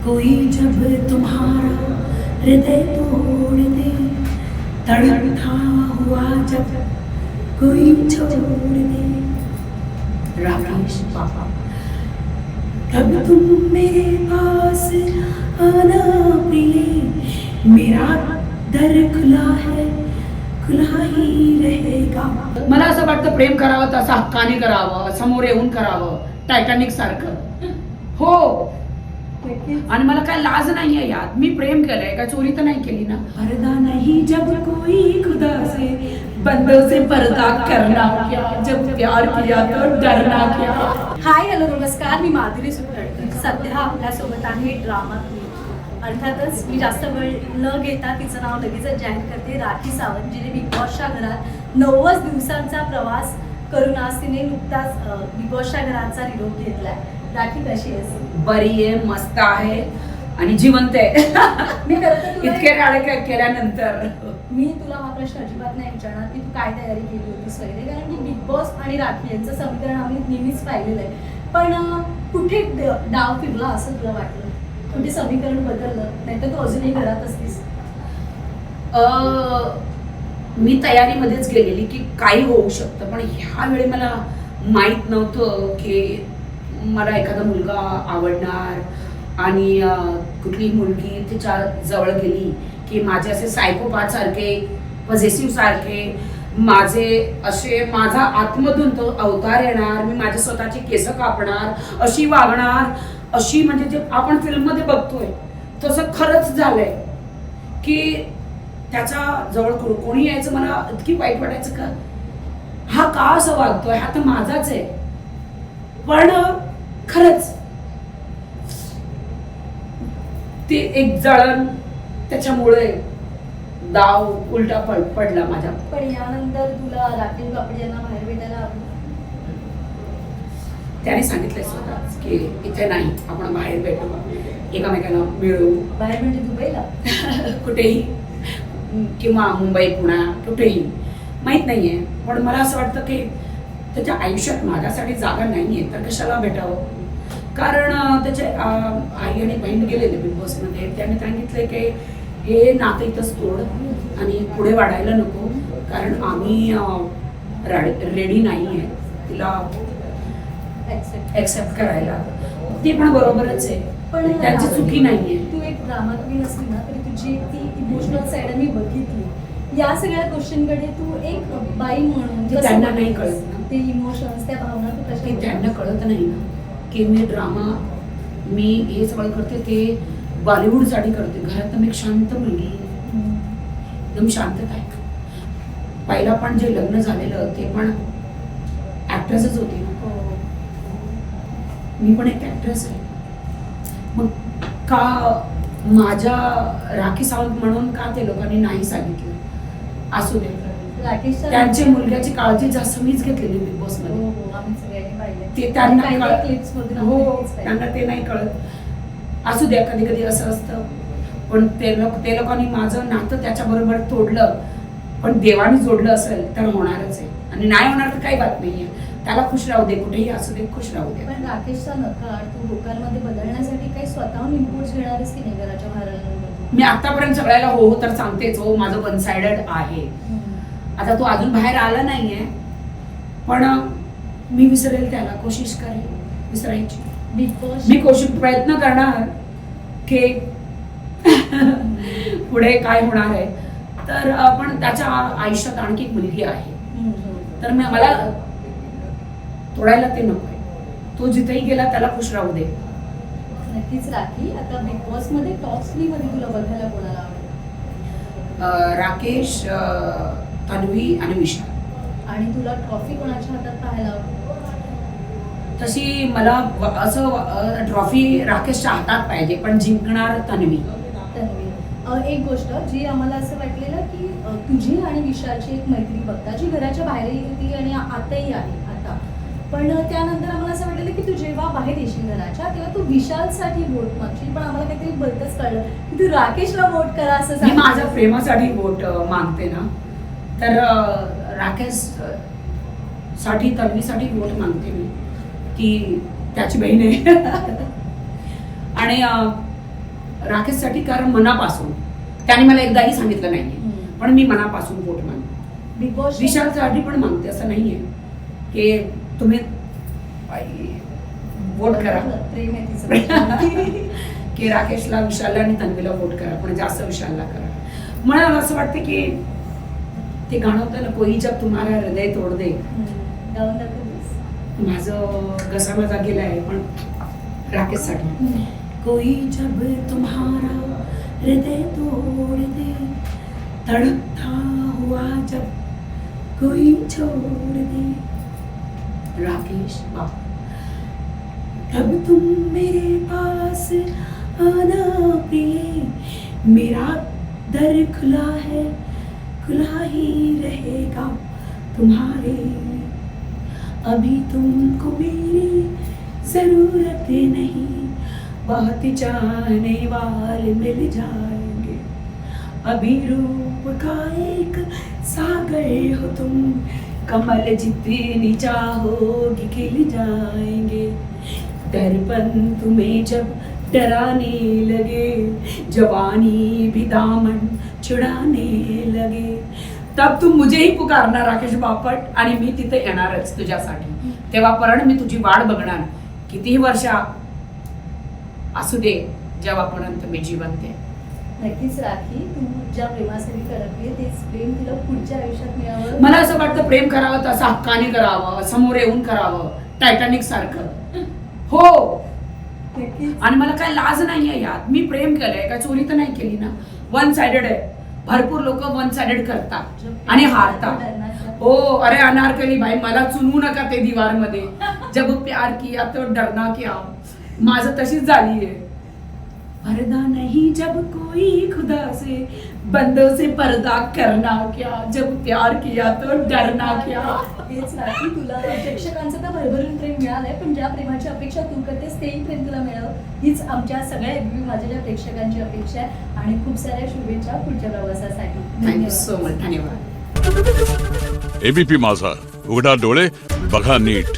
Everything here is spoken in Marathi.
कोई जब तुम्हारा हृदय तोड़ दे, तड़पता हुआ जब कोई छोड़ दे, राकेश पापा तब तुम मेरे पास आना प्रिय, मेरा दर खुला है, खुला ही रहेगा. मला असं वाटतं प्रेम करावं तसं हक्काने करावं, समोर येऊन करावं, टायटॅनिक सारखं. हो, आणि मला काय लाज नाहीये यात. मी प्रेम केलंय, काय चोरी तर नाही केली ना. पर्दा नहीं जब कोई खुदा से, बंदों से पर्दा करना क्या, जब प्यार किया तो डरना क्या. हाय हॅलो नमस्कार, मी माधुरी सुटडकर. सध्या आपल्यासोबत आहे ड्रामा क्वीन. अर्थातच मी जास्त वेळ न घेता तिचं नाव लगेचच जाहीर करते. राखी सावंत, जिने बिग बॉसच्या घरात 90 दिवसांचा प्रवास करून आज तिने नुकताच बिग बॉसच्या घराचा निरोप घेतलाय. राखी कशी आहेस? बरी आहे, मस्त आहे आणि जिवंत आहे. मी खरं इतके राडे केल्यानंतर मी तुला हा प्रश्न अजिबात नाही विचारणार की तू काय तयारी केली होतीस वगैरे, कारण की बिग बॉस आणि राखी यांचं समीकरण आम्ही नेहमीच पाहिलेलं आहे. पण कुठे डाव फिरला असं तुला वाटलं? कुठे समीकरण बदललं? नाही तर तू अजूनही घरात असतीस. मी तयारीमध्येच गेलेली की काही होऊ शकतं, पण ह्या वेळी मला माहित नव्हतं की मला एखादा मुलगा आवडणार आणि कुठली मुलगी तिच्या जवळ गेली की माझे असे सायकोपाथ सारखे, पॉझिटिव्ह सारखे, माझा आतमधून तो अवतार येणार, मी माझे स्वतःचे केस कापणार, अशी वागणार, अशी म्हणजे जे आपण फिल्ममध्ये बघतोय तसं खरंच झालंय की त्याच्या जवळ कोणी यायचं. मला इतकी वाईट वाटायचं का हा का असं वागतोय, हा तर माझाच आहे. पण खरंच ते एक जळण, त्याच्यामुळे दाव उलटा पडला माझ्या. पण यानंतर तुला राकेश बापडे यांना बाहेर भेटायला आवडेल? त्याने सांगितलंय स्वतःच की इथे नाही, आपण बाहेर भेटू, एकामेकांना मिळू. बाहेर म्हणजे दुबईला? कुठेही, किंवा मुंबई, पुणा, कुठेही माहित नाहीये. पण मला असं वाटतं की त्याच्या आयुष्यात माझ्यासाठी जागा नाहीये, तर कशाला भेटावं. कारण त्याचे आई आणि बहीण गेलेले बिग बॉसमध्ये. त्याने सांगितलंय की हे नातं इथंच तोड आणि पुढे वाढायला नको, कारण आम्ही रेडी नाहीये तिला एक्सेप्ट करायला. ते पण बरोबरच आहे, पण त्यांची चुकी नाहीये. तू एक ड्रामा क्वीन असली ना तरी तुझी ती इमोशनल साइड मी बघितली. या सगळ्या गोष्टींकडे तू एक बाई म्हणून त्यांना नाही कळत ना, ते इमोशन्स, त्या भावना तू कशा? त्यांना कळत नाही ना की मी ड्रामा, मी हे सगळं करते ते बॉलिवूडसाठी करते. घरात मी एक शांत मुलगी, एकदम शांतता आहे. पहिला पण जे लग्न झालेलं ते पण ऍक्ट्रेसच होती ना, मी पण एक ऍक्ट्रेस आहे. मग का माझ्या राखी सावंत म्हणून का ते लोकांनी नाही सांगितलं? असू दे, त्यांच्या मुलग्याची काळजी जास्त मीच घेतलेली बिग बॉस मध्ये. ते त्यांना त्यांना ते नाही कळत. असू द्या, कधी कधी असं असतं. पण ते लोकांनी माझं नातं त्याच्याबरोबर तोडलं, पण देवाने जोडलं असेल तर होणारच आहे, आणि नाही होणार तर काही बात नाहीये. त्याला खुश राहू दे, कुठेही असू दे, खुश राहू दे. पण राकेशचा नकार तू लोकांमध्ये बदलण्यासाठी काही स्वतःहून इम्पोर्ट्स घेणारच की नाही घराच्या बाहेर? मी आतापर्यंत सगळ्याला हो तर सांगतेच, हो माझं वन साइडेड आहे. आता तो अजून बाहेर आला नाहीये, पण मी विसरेल त्याला, कोशिश करेल विसरायची. बिग बॉस मी प्रयत्न करणार की पुढे काय होणार आहे. तर पण त्याच्या आयुष्यात आणखी एक मुलगी आहे, तर मला तोडायला ते नकोय. तो जिथेही गेला त्याला खुश राहू दे. नक्कीच राखी, आता बिग बॉस मध्ये टॉप 3 मध्ये तुला बघायला कोणाला आवडेल? राकेश, तन्वी आणि विशाल. आणि तुला ट्रॉफी कोणाच्या हातात पाहायला आवडेल? तशी मला असं ट्रॉफी राकेशच्या हातात पाहिजे, पण जिंकणार तन्वी. एक गोष्ट जी आम्हाला असं वाटलेलं की तुझी आणि विशालची एक मैत्री बघता जी घराच्या बाहेर होती आणि आताही आहे आता, पण त्यानंतर आम्हाला असं वाटलेलं की तू जेव्हा बाहेर येशील घराच्या तेव्हा तू विशालसाठी वोट मागशील, पण आम्हाला काहीतरी बरंच कळलं की तू राकेशला वोट करा असं. मी माझ्या प्रेमासाठी वोट मागते ना, तर राकेश साठी, तन्वीसाठी वोट मागते मी, ती त्याची बहीण आहे. आणि राकेशसाठी, कारण मनापासून त्याने मला एकदाही सांगितलं नाहीये, पण मी मनापासून वोट मागते. बिग बॉस विशालसाठी पण मागते. असं नाहीये की तुम्ही वोट करा प्रेम आहे तिचं. की राकेशला, विशालला आणि तन्वीला वोट करा, पण जास्त विशालला करा. मला असं वाटतं की ते गाणं होतं ना, कोई जब तुम्हारा हृदय तोड दे, गाऊन दाखवतेस? माझं घसा माझा गेलाय, पण राकेशसाठी. कोई जब तुम्हारा हृदय तोड़ दे, तड़पता हुआ जब कोई छोड़ दे, राकेश बाबा, तब तुम मेरे पास आना प्रिय, मेरा दर खुला है, खुला ही रहेगा तुम्हारे, अभी तुमको मेरी जरूरत नहीं, बहुत चाहने वाले मिल जाएंगे, अभी रूप का एक सागर हो तुम, कमल जितनी चाहोगी खिल जाएंगे, दर्पण तुम्हें जब डराने लगे, जवानी भी दामन छुड़ाने लगे, तब तुम मुझे ही पुकारणार राकेश बापट, आणि मी तिथे येणारच तुझ्यासाठी. तेव्हा परण मी तुझी वाट बघणार, कितीही वर्ष असू दे, जेव्हापर्यंत मी जिवंत आहे. नक्कीच राखी, तू ज्या प्रेमासाठी करते तेच प्रेम तिला पुढच्या आयुष्यात मिळावं. मला असं वाटतं प्रेम करावं तर असं हक्काने करावं, समोर येऊन करावं, टायटॅनिक सारखं. हो, नक्कीच. आणि मला काय लाज नाहीये यात. मी प्रेम केलंय, काय चोरी तर नाही केली ना. वन साइडेड आहे. भरपूर लोक वन साइडेड करतात आणि हारतात. हो, अरे अनारकली भाई, मला चुनवू नका ते दीवार मध्ये. जब प्यार किया तो डरना क्या, माझं तशीच झालीये. पर्दा नहीं जब कोई खुदा से, बंदों से पर्दा करना क्या, जब प्यार किया तो डरना क्या. हेच राखी, तुला प्रेक्षकांचं तर भरभरून प्रेम मिळालंय, पण ज्या प्रेमाची अपेक्षा तू करतेस तेही प्रेम तुला मिळावं हीच आमच्या सगळ्या एबीपी माझ्या प्रेक्षकांची अपेक्षा आहे. आणि खूप साऱ्या शुभेच्छा पुढच्या प्रवासासाठी. Thank you so much. धन्यवाद. एबीपी माझा, उघडा डोळे बघा नीट.